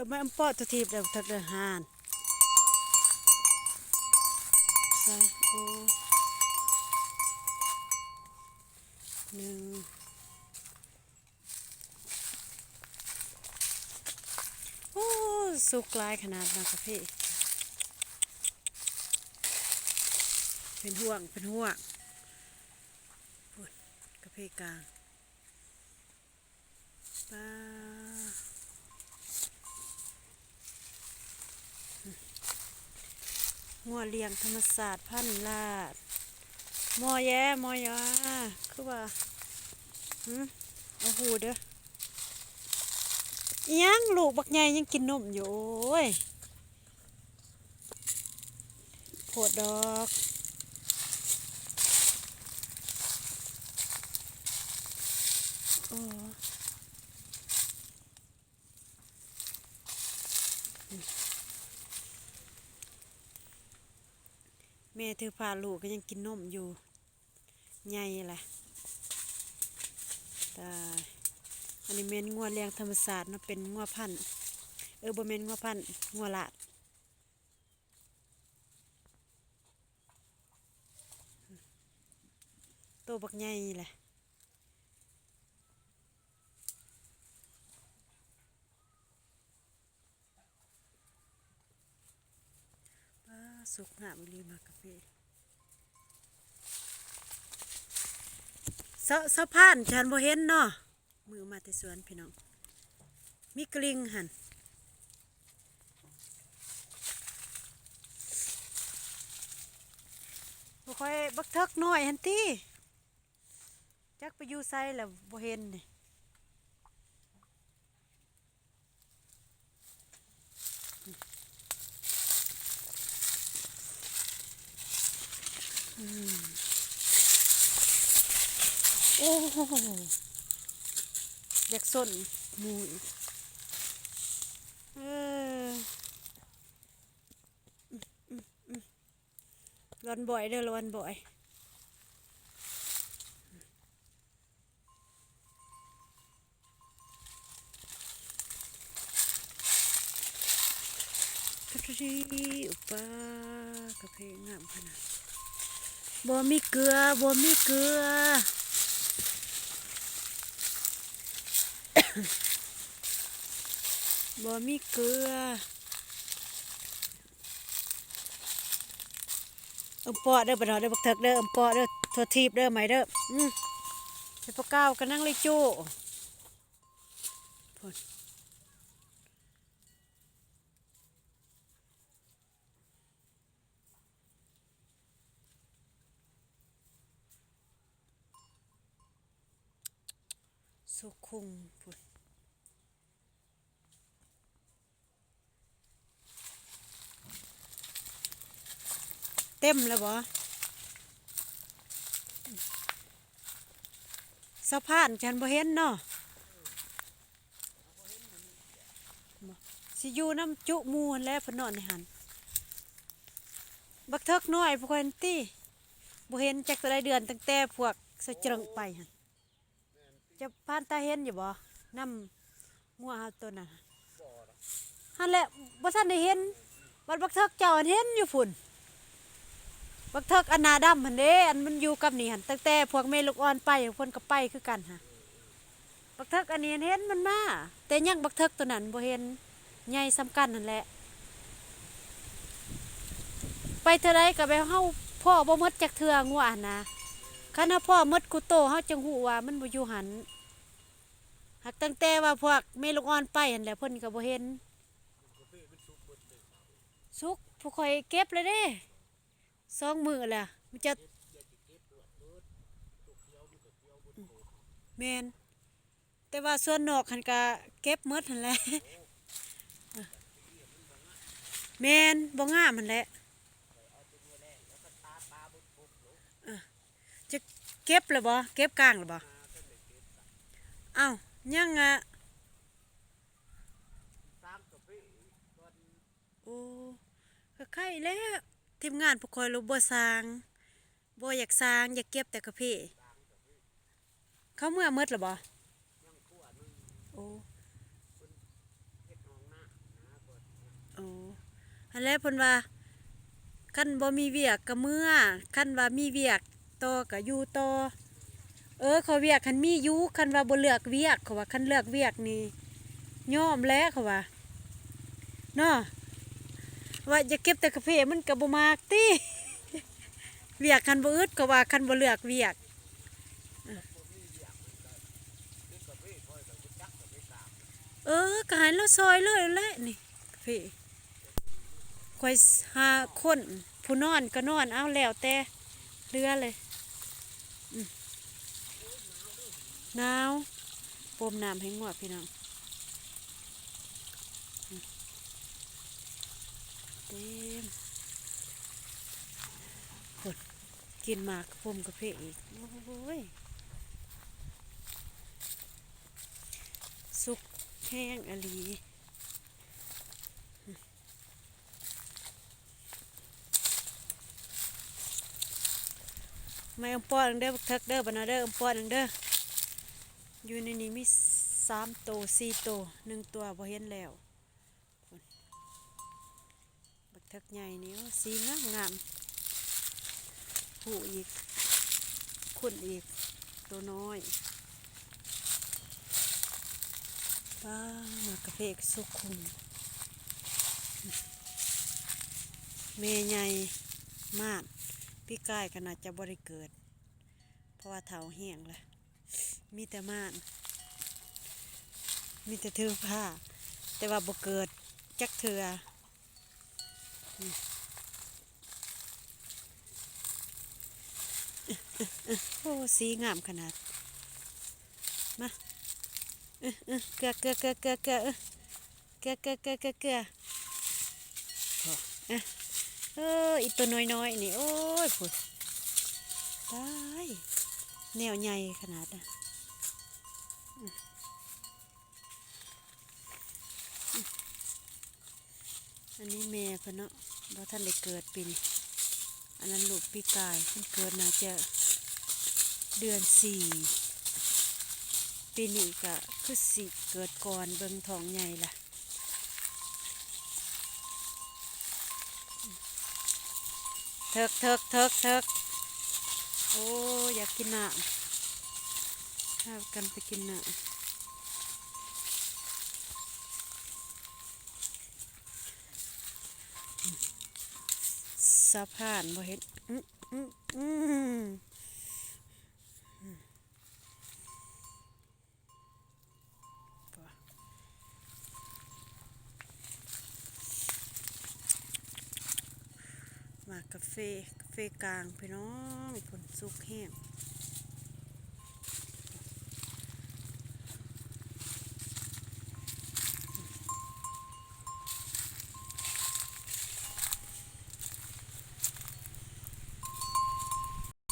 ไม่ปอดตัวทีบเดี๋ยวทักเดือหานใส่โอ้หนึ่งโอ้สุกลายขนาดนะครับพี่เป็นห่วงเป็นห่วงปุ่นกระเพกลางปลางัวเลี้ยงธรรมศาสตร์พันลาดมอแย่มอยาคือว่าเอาหูเด้อยังลูกบักใหญ่ยังกินนมอยู่โอ้ยโพดดอกโอ้แม่ถือพาลูกก็ยังกินนมอยู่ใหญ่แหละตายอันนี้เม็นงัวเลี้ยงธรรมศาสตร์นะเป็นงัวพันธุ์บ่เม็นงัวพันธุ์งัวลาดโตบักใหญ่แหละป้าสุกหน้าบุรีมากาแฟสะพานฉันบ่เห็นเนาะมือมาแต่สวนพี่น้องมีกลิ่งหันบ่ค่อยบักเทิกน้อยหันติจักไปอยู่ไสแล้วบ่เห็นนี่โอ้อยากส้นหมูอีกเออร้อนบ่อยเด้อร้อนบ่อยทีอุปากระเพงงามขนาดบ่มีเกลือบ่มีเกลือบ่มีเกลือปอเด้อบ่เนาะเด้อบักเถิกเด้อปอเด้อทั่วทีบเด้อไหมเด้อไปพวกก้าวกันนั่งเลยจู้พุ่นสุขุมพุ่นเต็มแล้วบ่สะพานฉันบ่เห็นเนาะสิอยู่น้ำจุหมูหั่นแหล้วเพิ่นนอนในหันบักเทิกน้อยพวกคนตี้บ่เห็นจักตัวใดเดือนตั้งแต่พวกสะเจริงไปหั่นจะผ่านตาเห็นอยู่บ่น้ำงัวเฮาตัวนั้นหั่นแหละบ่ทันได้เห็นบักเทิกเจ้าเห็นอยู่พุ่นบักเทิกอันหน้าดำหั่นเด้อันมันอยู่กับนี่หั่นตั้งแต่พวกแม่ลูกอ่อนไปเพิ่นก็ไปคือกันหั่นบักเทิกอันนี้เห็นมันมาแต่ยังบักเทิกตัวนั้นบ่เห็นใหญ่สำคัญนั่นแหละไปเท่าไรก็ไปเฮาพ่อบ่หมดจักเทื่องัวหั่นนะคันเฮาพ่อหมดกูโตเฮาจังฮู้ว่ามันบ่อยู่หันหักตั้งแต่ว่าพวกแม่ลูกอ่อนไปหั่นแหละเพิ่นก็บ่เห็นสุกผู้ข่อยเก็บเลยเด้2 มื้อแหละมันจะแม่นแต่ว่าส่วนนอกหันก็เก็บหมดหั่นแหละแม่นบ่งามหั่นแหละจะเก็บหรือบ่เก็บกลางหรือบ่อ้าวยังโอ้ก็ไข่แล้วทีมงานพวกคอยรู้บ่สร้างบ่อยากสร้างอยากเก็บแต่กะเพเขาเมื่อมืดหรือบ่โอ้ อันแรกเพิ่นว่าคันบ่มีเวียกก็เมื่อคันว่ามีเวียกต่อก็อยู่ต่อเขาเวียกคันมีอยู่คันว่าบ่เลือกเวียกเขาว่าคันเลือกเวียกนี่ยอมแล้วเขาว่าเนาะว่าจะเก็บแต่กาแฟมันก็บ่มากติ เวียกคันบ่อึดก็ว่าคันบ่เลือกเวียกก็ให้เราซอยเลยแหละนี่พี่ข่อยหาคนผู้นอนก็นอนเอาแล้วแต่เรือเลยหนาวปมน้ำให้งวดพี่น้องเต็มกดกินหมากปมกาแฟอีกโอ้ยสุกแห้งอลีไม่อมป้อนเด้อบักเทิกเด้อบรรณาเด้ออมป้อนเด้ออยู่ในนี้มี3 ตัว 4 ตัว1 ตัวบ่เห็นแล้วบักเทิกใหญ่นี่สีงามงามผู้อีกขุ่นอีกตัวน้อยป้ามากระเพกสุขุมเมย์ใหญ่มากพี่กายก็น่าจะบริเกิดเพราะว่าเถาแห้งเลยมีแต่ม่านมีแต่เทือผ้าแต่ว่าบ่เกิดจักเถือโอ้สีงามขนาดมาเกลือเกลือเกลือเกลือเกลือเกลือเกลือเกลือเกลือเกลืออีตัวน้อยๆนี่โอ้ยผุดตายแนวใหญ่ขนาดน่ะอันนี้แม่เพิ่นเนาะบ่ท่านได้เกิดปีนี้อันนั้นลูกปีกายเพิ่นเกิดน่าจะเดือน4ปีนี้ก็คือสิเกิดก่อนเบิ่งท้องใหญ่ล่ะเถิกเถิกเถิกเถิกโอ้อยากกินน้ำพากันไปกินน้ำสะพานบ่เห็นมากาแฟกลางพี่น้องผลสุกแห้ง